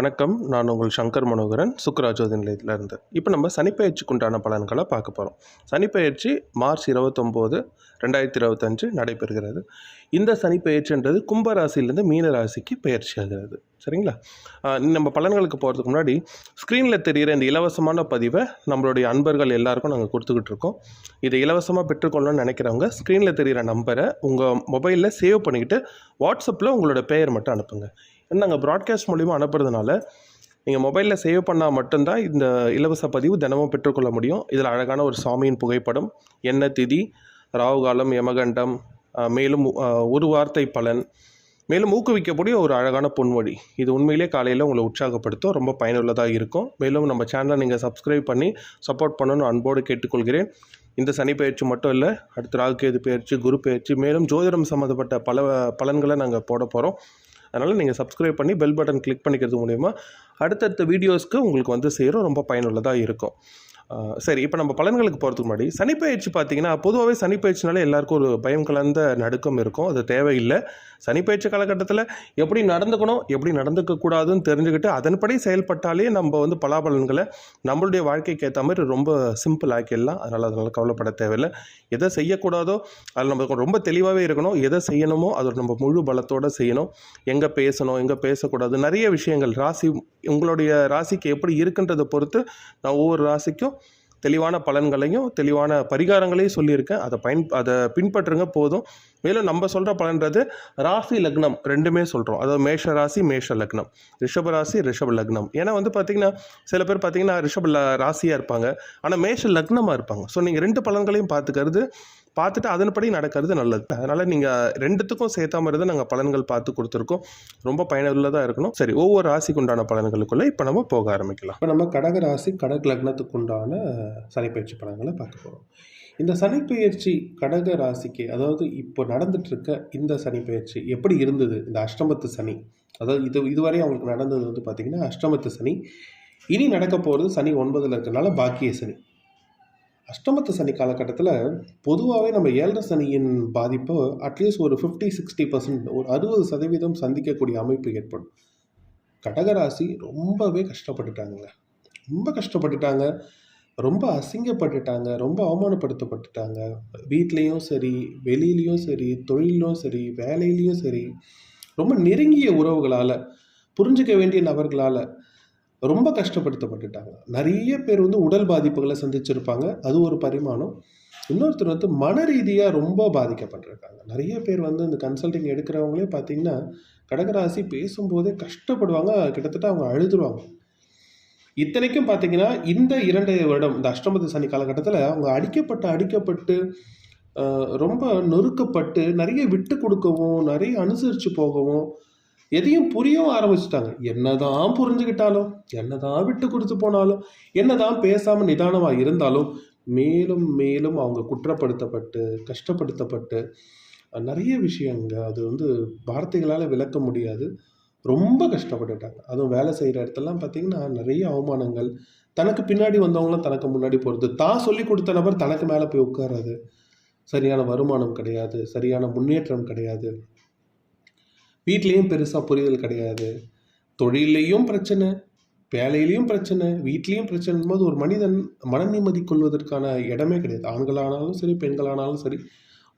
வணக்கம். நான் உங்கள் சங்கர் மனோகரன், சுக்கராஜோதி நிலையத்திலேருந்து. இப்போ நம்ம சனிப்பெயர்ச்சிக்கு உண்டான பலன்களை பார்க்க போகிறோம். சனிப்பெயர்ச்சி மார்ச் 29, 2025 நடைபெறுகிறது. இந்த சனிப்பெயர்ச்சின்றது கும்பராசிலேருந்து மீன ராசிக்கு பயிற்சி ஆகிறது. சரிங்களா? நம்ம பலன்களுக்கு போகிறதுக்கு முன்னாடி ஸ்க்ரீனில் தெரிகிற இந்த இலவசமான பதிவை நம்மளுடைய அன்பர்கள் எல்லாருக்கும் நாங்கள் கொடுத்துக்கிட்டு இருக்கோம். இதை இலவசமாக பெற்றுக்கொள்ளணும்னு நினைக்கிறவங்க ஸ்க்ரீனில் தெரிகிற நம்பரை உங்கள் மொபைலில் சேவ் பண்ணிக்கிட்டு வாட்ஸ்அப்பில் உங்களோட பெயர் மட்டும் அனுப்புங்க. நாங்கள் ப்ராட்காஸ்ட் மூலிமா அனுப்புறதுனால நீங்கள் மொபைலில் சேவ் பண்ணால் மட்டும்தான் இந்த இலவச பதிவு தினமும் பெற்றுக்கொள்ள முடியும். இதில் அழகான ஒரு சாமியின் புகைப்படம், எண்ண திதி, ராகுகாலம், யமகண்டம், மேலும் ஒரு வார்த்தை பலன், மேலும் ஊக்குவிக்கக்கூடிய ஒரு அழகான பொன்வழி. இது உண்மையிலே காலையில் உங்களை உற்சாகப்படுத்தும், ரொம்ப பயனுள்ளதாக இருக்கும். மேலும் நம்ம சேனலை நீங்கள் சப்ஸ்கிரைப் பண்ணி சப்போர்ட் பண்ணணும்னு அன்போடு கேட்டுக்கொள்கிறேன். இந்த சனி பயிற்சி மட்டும் இல்லை, அடுத்து ராகுகேது பயிற்சி, குரு பயிற்சி, மேலும் ஜோதிடம் சம்மந்தப்பட்ட பல பலன்களை நாங்கள் போட போகிறோம். அதனால் நீங்கள் சப்ஸ்கிரைப் பண்ணி பெல் பட்டன் கிளிக் பண்ணிக்கிறது மூலிமா அடுத்தடுத்த வீடியோஸ்க்கு உங்களுக்கு வந்து சேரும், ரொம்ப பயனுள்ளதாக இருக்கும். சரி, இப்போ நம்ம பலன்களுக்கு போகிறதுக்கு முன்னாடி சனிப்பெயர்ச்சி பார்த்திங்கன்னா, பொதுவாகவே சனிப்பெயர்ச்சினாலே எல்லாருக்கும் ஒரு பயம் கலந்த நடுக்கம் இருக்கும். அது தேவையில்லை. சனிப்பெயர்ச்சி காலகட்டத்தில் எப்படி நடந்துக்கணும், எப்படி நடந்துக்கக்கூடாதுன்னு தெரிஞ்சுக்கிட்டு அதன்படி செயல்பட்டாலே நம்ம வந்து பலாபலன்களை நம்மளுடைய வாழ்க்கைக்கு ஏற்ற மாதிரி ரொம்ப சிம்பிள் ஆக்கிடலாம். அதனால் கவலைப்பட தேவையில்லை. எதை செய்யக்கூடாதோ அதில் நம்ம ரொம்ப தெளிவாகவே இருக்கணும். எதை செய்யணுமோ அதை நம்ம முழு பலத்தோடு செய்யணும். எங்கே பேசணும், எங்கே பேசக்கூடாது, நிறைய விஷயங்கள் உங்களுடைய ராசிக்கு எப்படி இருக்குன்றதை பொறுத்து நான் ஒவ்வொரு ராசிக்கும் தெளிவான பலன்களையும் தெளிவான பரிகாரங்களையும் சொல்லியிருக்கேன். அதை பின்பற்றுங்க போதும். மேலும் நம்ம சொல்கிற பலன்றது ராசி லக்னம் ரெண்டுமே சொல்கிறோம். அதாவது மேஷ ராசி மேஷ லக்னம், ரிஷப ராசி ரிஷப லக்னம். ஏன்னா வந்து பார்த்திங்கன்னா சில பேர் பார்த்திங்கன்னா ரிஷப ராசியாக இருப்பாங்க, ஆனால் மேஷ லக்னமாக இருப்பாங்க. ஸோ நீங்கள் ரெண்டு பலன்களையும் பார்த்துட்டு அதன்படி நடக்கிறது நல்லது. அதனால் நீங்கள் ரெண்டுத்துக்கும் சேர்த்தா மாதிரி தான் நாங்கள் பலன்கள் பார்த்து கொடுத்துருக்கோம். ரொம்ப பயனுள்ளதாக இருக்கணும். சரி, ஒவ்வொரு ராசிக்கு உண்டான பலன்களுக்குள்ளே இப்போ நம்ம போக ஆரம்பிக்கலாம். இப்போ நம்ம கடக ராசி கடக லக்னத்துக்கு உண்டான சனிப்பெயர்ச்சி பலன்களை பார்க்க போகிறோம். இந்த சனிப்பெயர்ச்சி கடக ராசிக்கு, அதாவது இப்போ நடந்துட்டுருக்க இந்த சனிப்பெயர்ச்சி எப்படி இருந்தது? இந்த அஷ்டமத்து சனி, அதாவது இதுவரை அவங்களுக்கு நடந்தது வந்து பார்த்திங்கன்னா அஷ்டமத்து சனி. இனி நடக்க போகிறது சனி 9ல் இருக்கிறனால பாக்கிய சனி. அஷ்டமத்து சனி காலகட்டத்தில் பொதுவாகவே நம்ம 7 சனியின் பாதிப்பு அட்லீஸ்ட் ஒரு 50-60%, ஒரு 60% சந்திக்கக்கூடிய அமைப்பு ஏற்படும். கடகராசி ரொம்பவே கஷ்டப்பட்டுட்டாங்க, ரொம்ப அசிங்கப்பட்டுட்டாங்க, ரொம்ப அவமானப்படுத்தப்பட்டுட்டாங்க. வீட்லேயும் சரி, வெளியிலையும் சரி, தொழிலும் சரி, வேலையிலையும் சரி, ரொம்ப நெருங்கிய உறவுகளால், புரிஞ்சிக்க வேண்டிய நபர்களால் ரொம்ப கஷ்டப்படுத்தப்பட்டுட்டாங்க. நிறைய பேர் வந்து உடல் பாதிப்புகளை சந்திச்சிருப்பாங்க, அது ஒரு பரிமாணம். இன்னொருத்தர் வந்து மன ரீதியாக ரொம்ப பாதிக்கப்பட்டிருக்காங்க. நிறைய பேர் வந்து இந்த கன்சல்டிங் எடுக்கிறவங்களே பார்த்திங்கன்னா கடகராசி பேசும்போதே கஷ்டப்படுவாங்க, கிட்டத்தட்ட அவங்க அழுதுருவாங்க. இத்தனைக்கும் பார்த்திங்கன்னா இந்த 2 வருடம் இந்த அஷ்டமத்து சனி காலகட்டத்தில் அவங்க அடிக்கப்பட்டு ரொம்ப நொறுக்கப்பட்டு நிறைய விட்டு கொடுக்கவும், நிறைய அனுசரித்து போகவும், எதையும் புரியவும் ஆரம்பிச்சுட்டாங்க. என்னதான் புரிஞ்சுக்கிட்டாலும், என்னதான் விட்டு கொடுத்து போனாலும், என்னதான் பேசாமல் நிதானமாக இருந்தாலும் மேலும் மேலும் அவங்க குற்றப்படுத்தப்பட்டு கஷ்டப்படுத்தப்பட்டு நிறைய விஷயங்க, அது வந்து வார்த்தைகளால் விளக்க முடியாது, ரொம்ப கஷ்டப்பட்டுட்டாங்க. அதுவும் வேலை செய்கிற இடத்துலலாம் பார்த்திங்கன்னா நிறைய அவமானங்கள், தனக்கு பின்னாடி வந்தவங்களும் தனக்கு முன்னாடி போகிறது, தான் சொல்லி கொடுத்த நபர் தனக்கு மேலே போய் உட்காராது, சரியான வருமானம் கிடையாது, சரியான முன்னேற்றம் கிடையாது, வீட்லேயும் பெருசாக புரிதல் கிடையாது, தொழிலையும் பிரச்சனை, வேலையிலையும் பிரச்சனை, வீட்லேயும் பிரச்சனை போது ஒரு மனிதன் மன நிம்மதி கொள்வதற்கான இடமே கிடையாது. ஆண்களானாலும் சரி, பெண்களானாலும் சரி,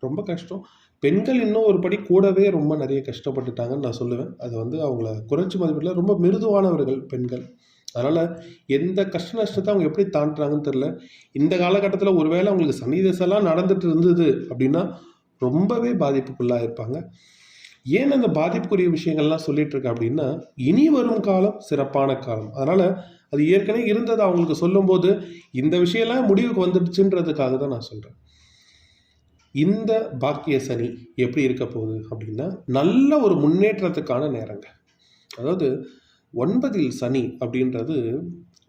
ரொம்ப கஷ்டம். பெண்கள் இன்னும் ஒரு படி கூடவே ரொம்ப நிறைய கஷ்டப்பட்டுட்டாங்கன்னு நான் சொல்லுவேன். அது வந்து அவங்கள குறைச்சி மதிப்பில் ரொம்ப மிருதுவானவர்கள் பெண்கள். அதனால் எந்த கஷ்ட நஷ்டத்தை அவங்க எப்படி தாண்டுறாங்கன்னு தெரில. இந்த காலகட்டத்தில் ஒருவேளை அவங்களுக்கு சனி தசைலாம் நடந்துட்டு இருந்தது அப்படின்னா ரொம்பவே பாதிப்புக்குள்ளாக இருப்பாங்க. ஏன் அந்த பாதிப்புக்குரிய விஷயங்கள்லாம் சொல்லிட்டு இருக்கேன் அப்படின்னா, இனி வரும் காலம் சிறப்பான காலம். அதனால் அது ஏற்கனவே இருந்ததை அவங்களுக்கு சொல்லும்போது இந்த விஷயம்லாம் முடிவுக்கு வந்துடுச்சுன்றதுக்காக தான் நான் சொல்கிறேன். இந்த பாக்கிய சனி எப்படி இருக்க போகுது அப்படின்னா, நல்ல ஒரு முன்னேற்றத்துக்கான நேரங்க. அதாவது 9ல் சனி அப்படின்றது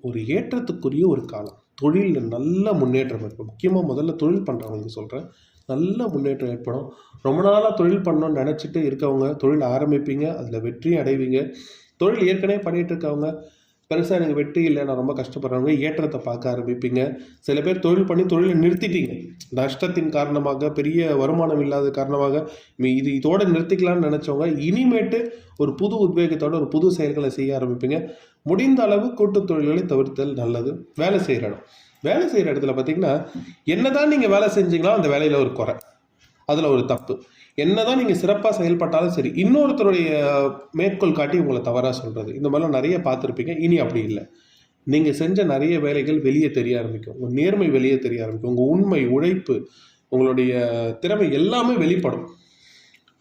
ஒரு ஏற்றத்துக்குரிய ஒரு காலம். தொழிலில் நல்ல முன்னேற்றம் இருக்கும். முக்கியமாக முதல்ல தொழில் பண்ணுறவங்களுக்கு சொல்கிறேன், நல்ல முன்னேற்றம் ஏற்படும். ரொம்ப நாளாக தொழில் பண்ணணும்னு நினச்சிட்டு இருக்கவங்க தொழில் ஆரம்பிப்பீங்க, அதில் வெற்றியும் அடைவீங்க. தொழில் ஏற்கனவே பண்ணிகிட்டு இருக்கவங்க பெருசாக எனக்கு வெற்றி இல்லை, நான் ரொம்ப கஷ்டப்படுறவங்க ஏற்றத்தை பார்க்க ஆரம்பிப்பீங்க. சில பேர் தொழில் பண்ணி தொழிலை நிறுத்திட்டீங்க, நஷ்டத்தின் காரணமாக, பெரிய வருமானம் இல்லாத காரணமாக. இது இதோட நிறுத்திக்கலாம்னு நினச்சவங்க இனிமேட்டு ஒரு புது உத்வேகத்தோட ஒரு புது செயல்களை செய்ய ஆரம்பிப்பீங்க. முடிந்த அளவு கூட்டு தொழில்களை தவிர்த்தல் நல்லது. வேலை செய்கிற இடம், வேலை செய்கிற இடத்துல பார்த்தீங்கன்னா என்னதான் நீங்கள் வேலை செஞ்சீங்களோ அந்த வேலையில் ஒரு குறை, அதில் ஒரு தப்பு. என்னதான் நீங்கள் சிறப்பாக செயல்பட்டாலும் சரி, இன்னொருத்தருடைய மேற்கோள் காட்டி உங்களை தவறாக சொல்கிறது, இந்த மாதிரிலாம் நிறைய பார்த்துருப்பீங்க. இனி அப்படி இல்லை. நீங்கள் செஞ்ச நிறைய வேலைகள் வெளியே தெரிய ஆரம்பிக்கும். உங்கள் நேர்மை வெளியே தெரிய ஆரம்பிக்கும். உங்கள் உண்மை, உழைப்பு, உங்களுடைய திறமை எல்லாமே வெளிப்படும்.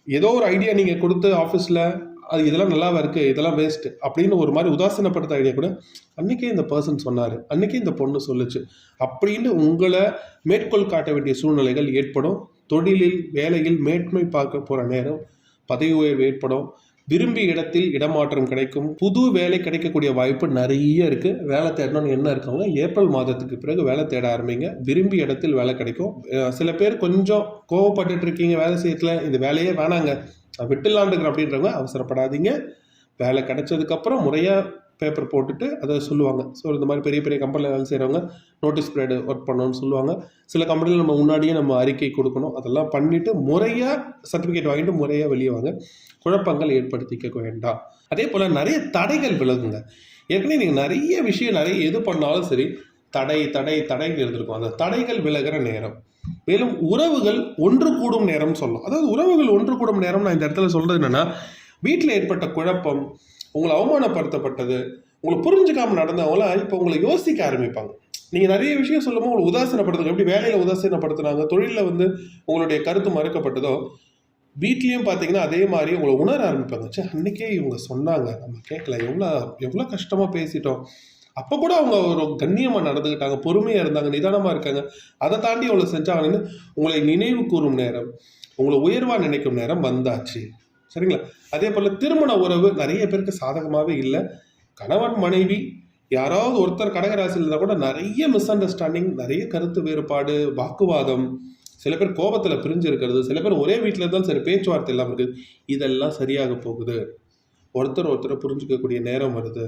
ஏதோ ஒரு ஐடியா நீங்கள் கொடுத்து ஆஃபீஸில் அது இதெல்லாம் நல்லாவா இருக்குது, இதெல்லாம் வேஸ்ட்டு அப்படின்னு ஒரு மாதிரி உதாசீனப்படுத்த ஐடியா கூட, அன்றைக்கே இந்த பர்சன் சொன்னார், அன்றைக்கே இந்த பொண்ணு சொல்லுச்சு அப்படின்னு உங்களை மேற்கோள் காட்ட வேண்டிய சூழ்நிலைகள் ஏற்படும். தொழிலில், வேலையில் மேன்மை பார்க்க போகிற நேரம், பதவி உயர்வு ஏற்படும். விரும்பிய இடத்தில் இடமாற்றம் கிடைக்கும். புது வேலை கிடைக்கக்கூடிய வாய்ப்பு நிறைய இருக்குது. வேலை தேடணும்னு என்ன இருக்கவங்க ஏப்ரல் மாதத்துக்கு பிறகு வேலை தேட ஆரம்பிங்க. விரும்பிய இடத்தில் வேலை கிடைக்கும். சில பேர் கொஞ்சம் கோவப்பட்டுட்டு இருக்கீங்க வேலை செய்யறதுல, இந்த வேலையே வேணாங்க விட்டுலான் இருக்கிற அப்படின்றவங்க அவசரப்படாதீங்க. வேலை கிடைச்சதுக்கப்புறம் முறையாக பேப்பர் போட்டுட்டு அதை சொல்லுவாங்க. ஸோ இந்த மாதிரி பெரிய பெரிய கம்பெனியில் வேலை செய்கிறவங்க நோட்டீஸ் பீரியட் ஒர்க் பண்ணணும்னு சொல்லுவாங்க. சில கம்பெனியில் நம்ம முன்னாடியே நம்ம அறிக்கை கொடுக்கணும். அதெல்லாம் பண்ணிவிட்டு முறையாக சர்டிஃபிகேட் வாங்கிட்டு முறையாக வெளியே வாங்க. குழப்பங்கள் ஏற்படுத்திக்க வேண்டாம். அதே போல் நிறைய தடைகள் விலகுங்க. ஏற்கனவே நீங்கள் நிறைய விஷயம் எது பண்ணாலும் சரி தடைன்னு இருந்திருக்கும். அந்த தடைகள் விலகிற நேரம். மேலும் உறவுகள் ஒன்று கூடும் நேரம் சொல்லலாம். அதாவது உறவுகள் ஒன்று கூடும் நேரம் நான் இந்த இடத்துல சொல்கிறது என்னென்னா, வீட்டில் ஏற்பட்ட குழப்பம், உங்களை அவமானப்படுத்தப்பட்டது, உங்களை புரிஞ்சுக்காமல் நடந்தவங்களாம் இப்போ உங்களை யோசிக்க ஆரம்பிப்பாங்க. நீங்கள் நிறைய விஷயம் சொல்லும்போது உங்களை உதாசீனப்படுத்துங்க. எப்படி வேலையில் உதாசீனப்படுத்துனாங்க, தொழிலில் உங்களுடைய கருத்து மறுக்கப்பட்டதோ, வீட்லேயும் பார்த்தீங்கன்னா அதே மாதிரி உங்களை உணர ஆரம்பிப்பாங்க. சே, அன்றைக்கே இவங்க சொன்னாங்க, நம்ம கேட்கல, எவ்வளோ கஷ்டமாக பேசிட்டோம், அப்போ கூட அவங்க ஒரு கண்ணியமாக நடந்துக்கிட்டாங்க, பொறுமையாக இருந்தாங்க, நிதானமாக இருக்காங்க, அதை தாண்டி அவ்வளோ செஞ்சாங்கன்னு உங்களை நினைவு கூறும் நேரம், உங்களை உயர்வாக நினைக்கும் நேரம் வந்தாச்சு. சரிங்களா? அதே போல் திருமண உறவு நிறைய பேருக்கு சாதகமாகவே இல்லை. கணவன் மனைவி யாராவது ஒருத்தர் கடகராசியில் இருந்தால் கூட நிறைய மிஸ் அண்டர்ஸ்டாண்டிங், நிறைய கருத்து வேறுபாடு, வாக்குவாதம், சில பேர் கோபத்தில் பிரிஞ்சு இருக்கிறது, சில பேர் ஒரே வீட்டில் இருந்தாலும் சரி பேச்சுவார்த்தை இல்லாமல் இருக்குது. இதெல்லாம் சரியாக போகுது. ஒருத்தரை புரிஞ்சுக்கக்கூடிய நேரம் வருது.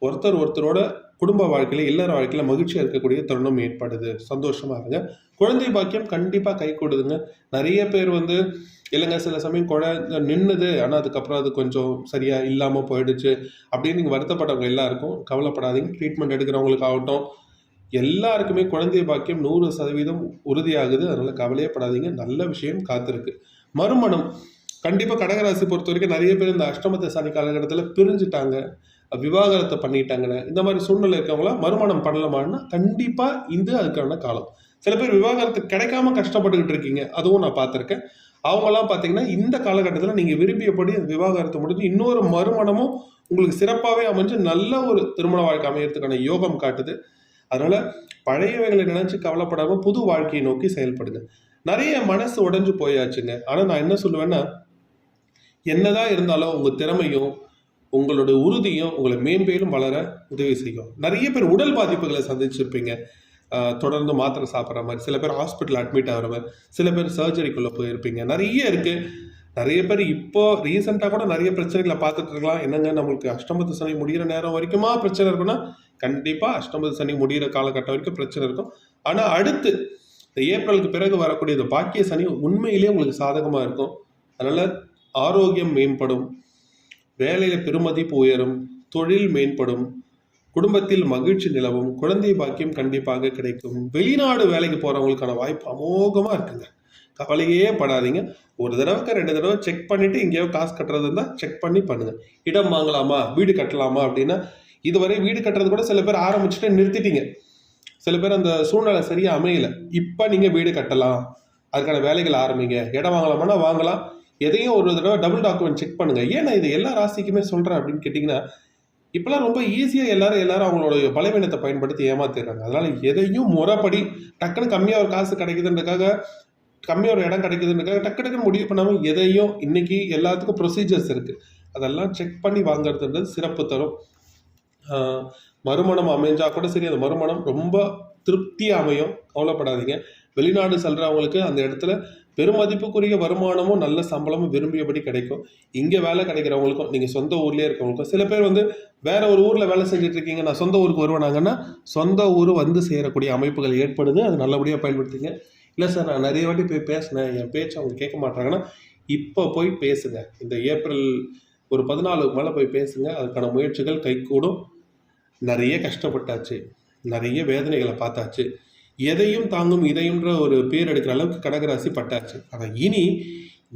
ஒருத்தரோட குடும்ப வாழ்க்கையில், இல்லற வாழ்க்கையில் மகிழ்ச்சியாக இருக்கக்கூடிய தருணம் ஏற்படுது. சந்தோஷமாக இருங்க. குழந்தை பாக்கியம் கண்டிப்பாக கை கொடுதுங்க. நிறைய பேர் இல்லைங்க சில சமயம் குழந்தை நின்றுது, ஆனால் அதுக்கப்புறம் அது கொஞ்சம் சரியாக இல்லாமல் போயிடுச்சு அப்படின்னு நீங்கள் வருத்தப்பட்டவங்க எல்லாருக்கும் கவலைப்படாதீங்க. ட்ரீட்மெண்ட் எடுக்கிறவங்களுக்கு ஆகட்டும், எல்லாருக்குமே குழந்தை பாக்கியம் 100% உறுதியாகுது. அதனால் கவலையே படாதீங்க. நல்ல விஷயம் காத்திருக்கு. மறுமணம் கண்டிப்பாக கடகராசி பொறுத்த வரைக்கும் நிறைய பேர் இந்த அஷ்டமத்து சனி காலகட்டத்தில் பிரிஞ்சுட்டாங்க, விவாகரத்தை பண்ணிட்டாங்கன்னு இந்த மாதிரி சூழ்நிலை இருக்கவங்களாம் மறுமணம் பண்ணலாமான்னா கண்டிப்பாக அதுக்கான காலம். சில பேர் விவாகரத்து கிடைக்காம கஷ்டப்பட்டுக்கிட்டு இருக்கீங்க, அதுவும் நான் பார்த்துருக்கேன். அவங்கெல்லாம் பார்த்தீங்கன்னா இந்த காலகட்டத்தில் நீங்கள் விரும்பியபடி விவாகரத்தை முடிஞ்சு இன்னொரு மறுமணமும் உங்களுக்கு சிறப்பாகவே அமைஞ்சு நல்ல ஒரு திருமண வாழ்க்கை அமையறதுக்கான யோகம் காட்டுது. அதனால் பழையவைகளை நினச்சி கவலைப்படாமல் புது வாழ்க்கையை நோக்கி செயல்படுங்க. நிறைய மனசு உடைஞ்சு போயாச்சுங்க. ஆனால் நான் என்ன சொல்லுவேன்னா, என்னதான் இருந்தாலும் உங்கள் திறமையும் உங்களோட உறுதியும் உங்களை மேம்பேலும் வளர உதவி செய்யும். நிறைய பேர் உடல் பாதிப்புகளை சந்திச்சிருப்பீங்க. தொடர்ந்து மாத்திரை சாப்பிட்ற மாதிரி, சில பேர் ஹாஸ்பிட்டல் அட்மிட் ஆகிற மாதிரி, சில பேர் சர்ஜரிக்குள்ளே போயிருப்பீங்க. நிறைய இருக்குது. நிறைய பேர் இப்போ ரீசெண்டாக கூட நிறைய பிரச்சனைகளை பார்த்துட்டு இருக்கலாம். என்னங்க, நம்மளுக்கு அஷ்டமத்து சனி முடிகிற நேரம் வரைக்குமா பிரச்சனை இருக்குன்னா, கண்டிப்பாக அஷ்டமத்து சனி முடிகிற காலகட்டம் வரைக்கும் பிரச்சனை இருக்கும். ஆனால் அடுத்து இந்த ஏப்ரலுக்கு பிறகு வரக்கூடிய இந்த பாக்கிய சனி உண்மையிலேயே உங்களுக்கு சாதகமாக இருக்கும். அதனால் ஆரோக்கியம் மேம்படும், வேலையில் பெருமதிப்பு உயரும், தொழில் மேம்படும், குடும்பத்தில் மகிழ்ச்சி நிலவும், குழந்தை பாக்கியம் கண்டிப்பாக கிடைக்கும். வெளிநாடு வேலைக்கு போகிறவங்களுக்கான வாய்ப்பு அமோகமாக இருக்குங்க. கவலையே படாதீங்க. ஒரு தடவைக்கு 2 தடவை செக் பண்ணிவிட்டு எங்கேயாவது காசு கட்டுறது இருந்தால் செக் பண்ணி பண்ணுங்கள். இடம் வாங்கலாமா, வீடு கட்டலாமா அப்படின்னா, இதுவரை வீடு கட்டுறது கூட சில பேர் ஆரம்பிச்சுட்டு நிறுத்திட்டீங்க. சில பேர் அந்த சூழ்நிலை சரியாக அமையலை. இப்போ நீங்கள் வீடு கட்டலாம், அதுக்கான வேலைகள் ஆரம்பிங்க. இடம் வாங்கலாமான்னா வாங்கலாம். எதையும் ஒரு தடவை டபுள் டாக்குமெண்ட் செக் பண்ணுங்கள். ஏன் நான் இது எல்லா ராசிக்குமே சொல்கிறேன் அப்படின்னு கேட்டிங்கன்னா, இப்போலாம் ரொம்ப ஈஸியாக எல்லாரும் அவங்களோட பலவீனத்தை பயன்படுத்தி ஏமாத்திடுறாங்க. அதனால் எதையும் முறைப்படி டக்குன்னு கம்மியாக ஒரு காசு கிடைக்குதுன்றதுக்காக, கம்மியாக ஒரு இடம் கிடைக்குதுன்றதுக்காக டக்குன்னு முடிவு பண்ணாமல் எதையும், இன்றைக்கி எல்லாத்துக்கும் ப்ரொசீஜர்ஸ் இருக்குது, அதெல்லாம் செக் பண்ணி வாங்குறதுன்றது சிறப்பு தரும். மறுமணம் அமைஞ்சால் கூட சரி, அந்த மறுமணம் ரொம்ப திருப்தியாக அமையும். கவலைப்படாதீங்க. வெளிநாடு செல்றவங்களுக்கு அந்த இடத்துல பெருமதிப்புக்குரிய வருமானமும் நல்ல சம்பளமும் விரும்பியபடி கிடைக்கும். இங்கே வேலை கிடைக்கிறவங்களுக்கும் நீங்கள் சொந்த ஊர்லேயே இருக்கவங்களுக்கும் சில பேர் வந்து வேற ஒரு ஊரில் வேலை செஞ்சுட்டு இருக்கீங்க, நான் சொந்த ஊருக்கு வருவேனாங்கன்னா சொந்த ஊர் வந்து சேரக்கூடிய அமைப்புகள் ஏற்படுது. அது நல்லபடியாக பயன்படுத்திங்க. இல்லை சார் நான் நிறைய வாட்டி போய் பேசினேன், என் பேச்சு அவங்க கேட்க மாட்டாங்கன்னா இப்போ போய் பேசுங்க. இந்த ஏப்ரல் ஒரு 14க்கு மேலே போய் பேசுங்க. அதுக்கான முயற்சிகள் கைகூடும். நிறைய கஷ்டப்பட்டாச்சு, நிறைய வேதனைகளை பார்த்தாச்சு, எதையும் தாங்கும் இதயம்ன்ற ஒரு பேர் எடுக்கிற அளவுக்கு கடகராசி பட்டாச்சு. ஆனால் இனி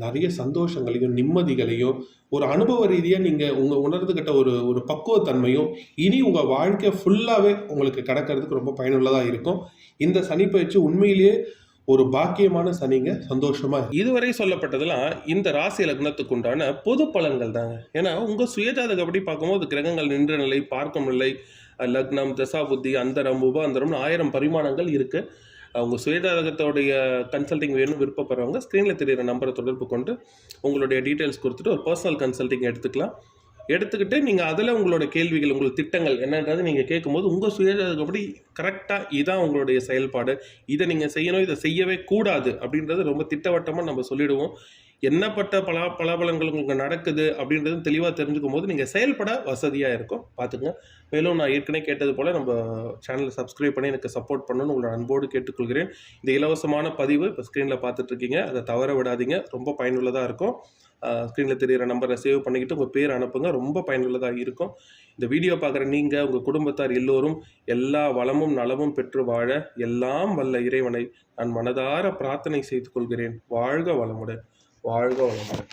நிறைய சந்தோஷங்களையும் நிம்மதிகளையும் ஒரு அனுபவ ரீதியாக நீங்கள் உங்கள் உணர்ந்துக்கிட்ட ஒரு ஒரு பக்குவத்தன்மையும் இனி உங்கள் வாழ்க்கை ஃபுல்லாகவே உங்களுக்கு கடக்கிறதுக்கு ரொம்ப பயனுள்ளதாக இருக்கும். இந்த சனி பயிற்சி உண்மையிலேயே ஒரு பாக்கியமான சனிங்க. சந்தோஷமா இதுவரை சொல்லப்பட்டதெல்லாம் இந்த ராசி லக்னத்துக்கு உண்டான பொது பலன்கள் தாங்க. ஏன்னா உங்க சுயஜாதகம் அப்படி பார்க்கும்போது கிரகங்கள் நின்ற நிலை, பார்க்கும் நிலை, லக்னம், தசா புத்தி, அந்தரம், உபாந்தரம் 1000 பரிமாணங்கள் இருக்கு. அவங்க சுயஜாதகத்தோடைய கன்சல்டிங் வேணும் விருப்பப்படுறவங்க ஸ்க்ரீனில் தெரியிற நம்பரை தொடர்பு கொண்டு உங்களுடைய டீட்டெயில்ஸ் கொடுத்துட்டு ஒரு பர்சனல் கன்சல்டிங் எடுத்துக்கிட்டு நீங்கள் அதில் உங்களோட கேள்விகள், உங்களோட திட்டங்கள் என்னன்றது நீங்கள் கேட்கும்போது உங்கள் சுயஜாதகப்படி கரெக்டாக இதான் உங்களுடைய செயல்பாடு, இதை நீங்கள் செய்யணும், இதை செய்யவே கூடாது அப்படின்றது ரொம்ப திட்டவட்டமாக நம்ம சொல்லிடுவோம். என்னப்பட்ட பலாபலங்கள் உங்களுக்கு நடக்குது அப்படின்றது தெளிவாக தெரிஞ்சுக்கும் போது நீங்கள் செயல்பட வசதியாக இருக்கும். பார்த்துங்க. மேலும் நான் ஏற்கனவே கேட்டது போல் நம்ம சேனலை சப்ஸ்கிரைப் பண்ணி எனக்கு சப்போர்ட் பண்ணணும்னு உங்களோட அன்போடு கேட்டுக்கொள்கிறேன். இந்த இலவசமான பதிவு இப்போ ஸ்க்ரீனில் பார்த்துட்ருக்கீங்க, அதை தவற விடாதீங்க. ரொம்ப பயனுள்ளதாக இருக்கும். ஸ்க்ரீனில் தெரிகிற நம்பரை சேவ் பண்ணிக்கிட்டு உங்கள் பேர் அனுப்புங்க. ரொம்ப பயனுள்ளதாக இருக்கும். இந்த வீடியோ பார்க்குற நீங்கள், உங்கள் குடும்பத்தார் எல்லோரும் எல்லா வளமும் நலமும் பெற்று வாழ எல்லாம் வல்ல இறைவனை நான் மனதார பிரார்த்தனை செய்து கொள்கிறேன். வாழ்க வளமுடன். வாழ்க வளமுடன்.